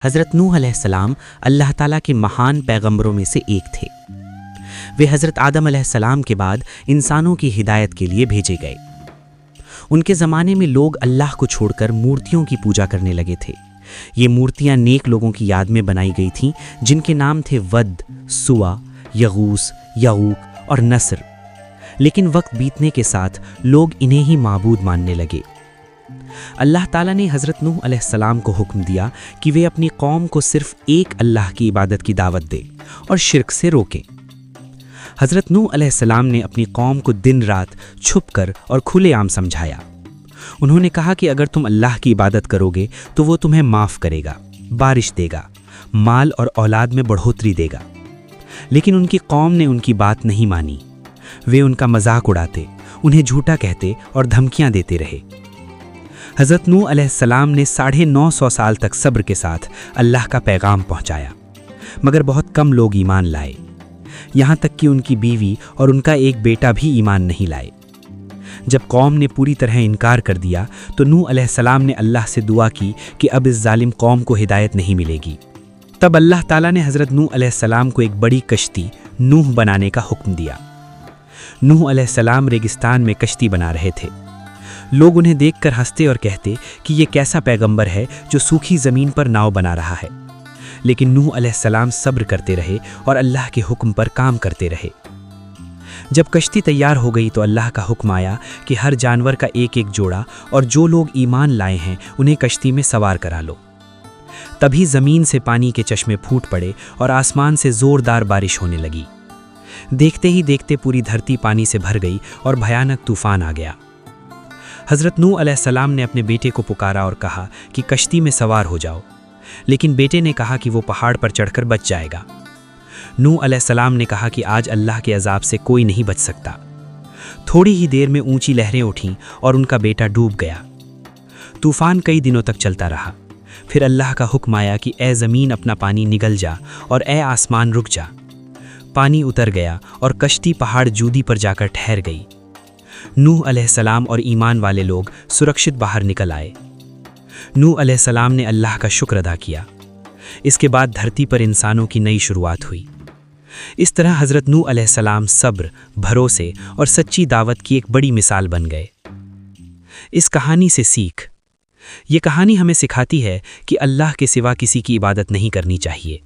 حضرت نوح علیہ السلام اللہ تعالیٰ کے مہان پیغمبروں میں سے ایک تھے۔ وہ حضرت آدم علیہ السلام کے بعد انسانوں کی ہدایت کے لیے بھیجے گئے۔ ان کے زمانے میں لوگ اللہ کو چھوڑ کر مورتیوں کی پوجا کرنے لگے تھے۔ یہ مورتیاں نیک لوگوں کی یاد میں بنائی گئی تھیں جن کے نام تھے ود، سوا، یغوث، یعوق اور نصر۔ لیکن وقت بیتنے کے ساتھ لوگ انہیں ہی معبود ماننے لگے۔ اللہ تعالیٰ نے حضرت نوح علیہ السلام کو حکم دیا کہ وہ اپنی قوم کو صرف ایک اللہ کی عبادت کی دعوت دے اور شرک سے روکیں۔ حضرت نوح علیہ السلام نے اپنی قوم کو دن رات چھپ کر اور کھلے عام سمجھایا۔ انہوں نے کہا کہ اگر تم اللہ کی عبادت کرو گے تو وہ تمہیں معاف کرے گا، بارش دے گا، مال اور اولاد میں بڑھوتری دے گا۔ لیکن ان کی قوم نے ان کی بات نہیں مانی۔ وہ ان کا مذاق اڑاتے، انہیں جھوٹا کہتے اور دھمکیاں دیتے رہے۔ حضرت نوح علیہ السلام نے 950 سال تک صبر کے ساتھ اللہ کا پیغام پہنچایا، مگر بہت کم لوگ ایمان لائے، یہاں تک کہ ان کی بیوی اور ان کا ایک بیٹا بھی ایمان نہیں لائے۔ جب قوم نے پوری طرح انکار کر دیا تو نوح علیہ السلام نے اللہ سے دعا کی کہ اب اس ظالم قوم کو ہدایت نہیں ملے گی۔ تب اللہ تعالیٰ نے حضرت نوح علیہ السلام کو ایک بڑی کشتی نوح بنانے کا حکم دیا۔ نوح علیہ السلام ریگستان میں کشتی بنا رہے تھے۔ لوگ انہیں دیکھ کر ہنستے اور کہتے کہ یہ کیسا پیغمبر ہے جو سوکھی زمین پر ناؤ بنا رہا ہے۔ لیکن نوح علیہ السلام صبر کرتے رہے اور اللہ کے حکم پر کام کرتے رہے۔ جب کشتی تیار ہو گئی تو اللہ کا حکم آیا کہ ہر جانور کا ایک ایک جوڑا اور جو لوگ ایمان لائے ہیں انہیں کشتی میں سوار کرا لو۔ تبھی زمین سے پانی کے چشمے پھوٹ پڑے اور آسمان سے زوردار بارش ہونے لگی۔ دیکھتے ہی دیکھتے پوری دھرتی پانی سے بھر گئی اور بھیانک طوفان آ گیا۔ حضرت نوح علیہ السلام نے اپنے بیٹے کو پکارا اور کہا کہ کشتی میں سوار ہو جاؤ، لیکن بیٹے نے کہا کہ وہ پہاڑ پر چڑھ کر بچ جائے گا۔ نوح علیہ السلام نے کہا کہ آج اللہ کے عذاب سے کوئی نہیں بچ سکتا۔ تھوڑی ہی دیر میں اونچی لہریں اٹھیں اور ان کا بیٹا ڈوب گیا۔ طوفان کئی دنوں تک چلتا رہا۔ پھر اللہ کا حکم آیا کہ اے زمین اپنا پانی نگل جا اور اے آسمان رک جا۔ پانی اتر گیا اور کشتی پہاڑ جودی پر جا کر ٹھہر گئی۔ نوح علیہ السلام اور ایمان والے لوگ سرکشت باہر نکل آئے۔ نوح علیہ السلام نے اللہ کا شکر ادا کیا۔ اس کے بعد دھرتی پر انسانوں کی نئی شروعات ہوئی۔ اس طرح حضرت نوح علیہ السلام صبر، بھروسے اور سچی دعوت کی ایک بڑی مثال بن گئے۔ اس کہانی سے سیکھ: یہ کہانی ہمیں سکھاتی ہے کہ اللہ کے سوا کسی کی عبادت نہیں کرنی چاہیے۔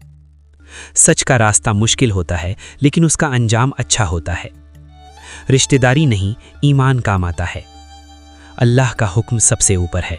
سچ کا راستہ مشکل ہوتا ہے لیکن اس کا انجام اچھا ہوتا ہے۔ رشتہ داری نہیں، ایمان کام آتا ہے۔ اللہ کا حکم سب سے اوپر ہے۔